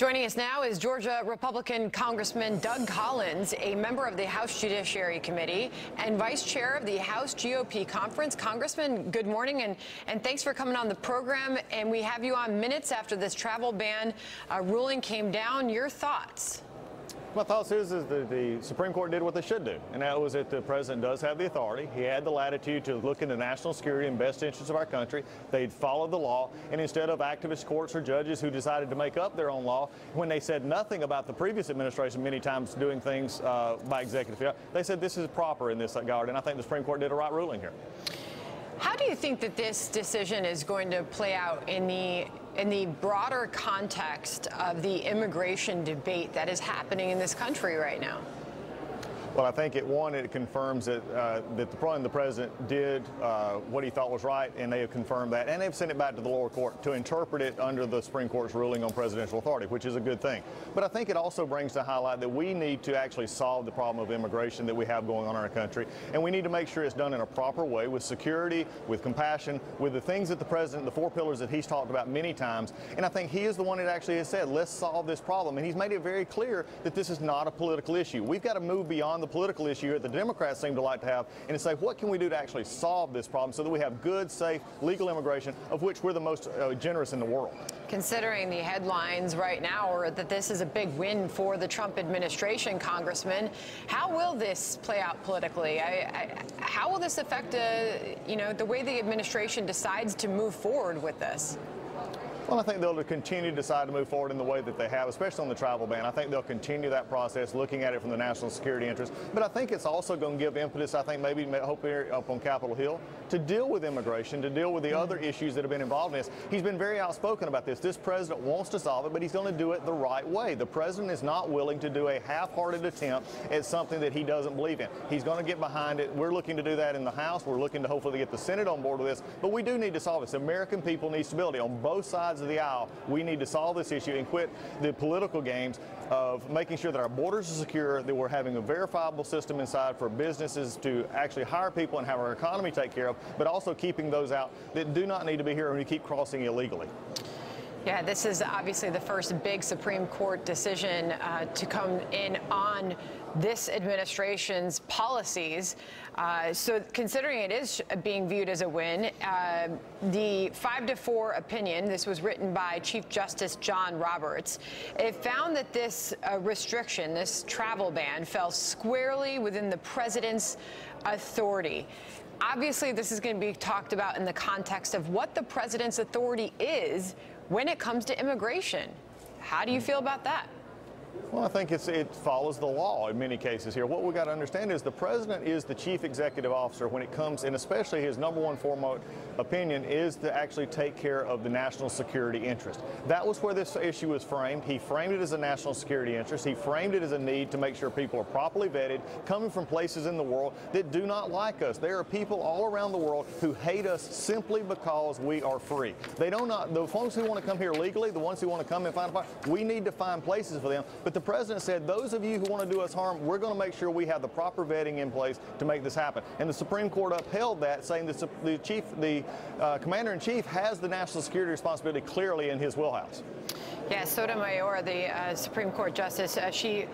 Joining us now is Georgia Republican Congressman Doug Collins, a member of the House Judiciary Committee and vice chair of the House GOP Conference. Congressman, good morning, and thanks for coming on the program. And we have you on minutes after this travel ban ruling came down. Your thoughts? My thoughts is that the Supreme Court did what they should do, and that was that the president does have the authority. He had the latitude to look into national security and best interests of our country. They'd followed the law, and instead of activist courts or judges who decided to make up their own law, when they said nothing about the previous administration many times doing things by executive fiat, they said this is proper in this regard, and I think the Supreme Court did a right ruling here. How do you think that this decision is going to play out in the broader context of the immigration debate that is happening in this country right now? Well, I think it confirms that the president did what he thought was right, and they have confirmed that, and they've sent it back to the lower court to interpret it under the Supreme Court's ruling on presidential authority, which is a good thing. But I think it also brings to highlight that we need to actually solve the problem of immigration that we have going on in our country, and we need to make sure it's done in a proper way, with security, with compassion, with the things that the president, the four pillars that he's talked about many times. And I think he is the one that actually has said, let's solve this problem, and he's made it very clear that this is not a political issue. We've got to move beyond the political issue that the Democrats seem to like to have, and to say, what can we do to actually solve this problem so that we have good, safe, legal immigration, of which we're the most generous in the world. Considering the headlines right now are that this is a big win for the Trump administration, Congressman, how will this play out politically? How will this affect the way the administration decides to move forward with this? Well, I think they'll continue to decide to move forward in the way that they have, especially on the travel ban. I think they'll continue that process, looking at it from the national security interest. But I think it's also going to give impetus, I think, maybe hope here up on Capitol Hill, to deal with immigration, to deal with the other issues that have been involved in this. He's been very outspoken about this. This president wants to solve it, but he's going to do it the right way. The president is not willing to do a half-hearted attempt at something that he doesn't believe in. He's going to get behind it. We're looking to do that in the House. We're looking to hopefully get the Senate on board with this. But we do need to solve this. The American people need stability on both sides of the aisle. We need to solve this issue and quit the political games of making sure that our borders are secure, that we're having a verifiable system inside for businesses to actually hire people and have our economy take care of, but also keeping those out that do not need to be here and who keep crossing illegally. Yeah, this is obviously the first big Supreme Court decision to come in on this administration's policies. So considering it is being viewed as a win, the 5-4 opinion, this was written by Chief Justice John Roberts, it found that this restriction, this travel ban, fell squarely within the president's authority. Obviously, this is going to be talked about in the context of what the president's authority is when it comes to immigration. How do you feel about that? Well, I think it follows the law in many cases here. What we've got to understand is the president is the chief executive officer when it comes, and especially his number one foremost opinion is to actually take care of the national security interest. That was where this issue was framed. He framed it as a national security interest. He framed it as a need to make sure people are properly vetted, coming from places in the world that do not like us. There are people all around the world who hate us simply because we are free. They don't not the folks who want to come here legally, the ones who want to come and find a place, we need to find places for them. But the president said, those of you who want to do us harm, we're going to make sure we have the proper vetting in place to make this happen. And the Supreme Court upheld that, saying that the commander-in-chief has the national security responsibility clearly in his wheelhouse. Yeah, Sotomayor, the Supreme Court justice, she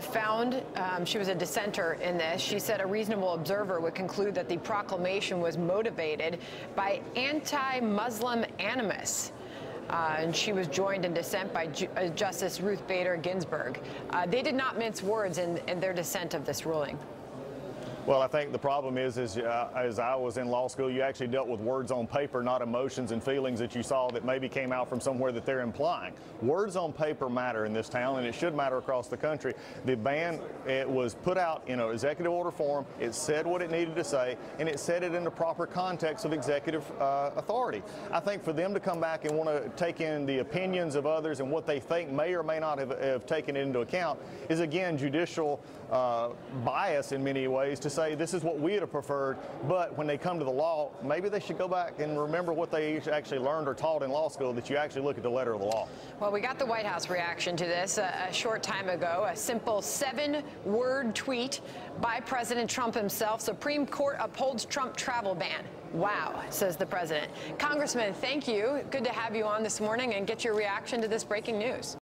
found, she was a dissenter in this. She said a reasonable observer would conclude that the proclamation was motivated by anti-Muslim animus. And she was joined in dissent by Justice Ruth Bader Ginsburg. They did not mince words in their dissent of this ruling. Well, I think the problem is as I was in law school, you actually dealt with words on paper, not emotions and feelings that you saw that maybe came out from somewhere that they're implying. Words on paper matter in this town, and it should matter across the country. The ban, it was put out in an executive order form. It said what it needed to say, and it said it in the proper context of executive authority. I think for them to come back and want to take in the opinions of others and what they think may or may not have taken it into account is, again, judicial bias in many ways to say this is what we would have preferred, but when they come to the law, maybe they should go back and remember what they actually learned or taught in law school, that you actually look at the letter of the law. Well, we got the White House reaction to this a short time ago, a simple 7-word tweet by President Trump himself. Supreme Court upholds Trump travel ban. Wow, says the president. Congressman, thank you. Good to have you on this morning and get your reaction to this breaking news.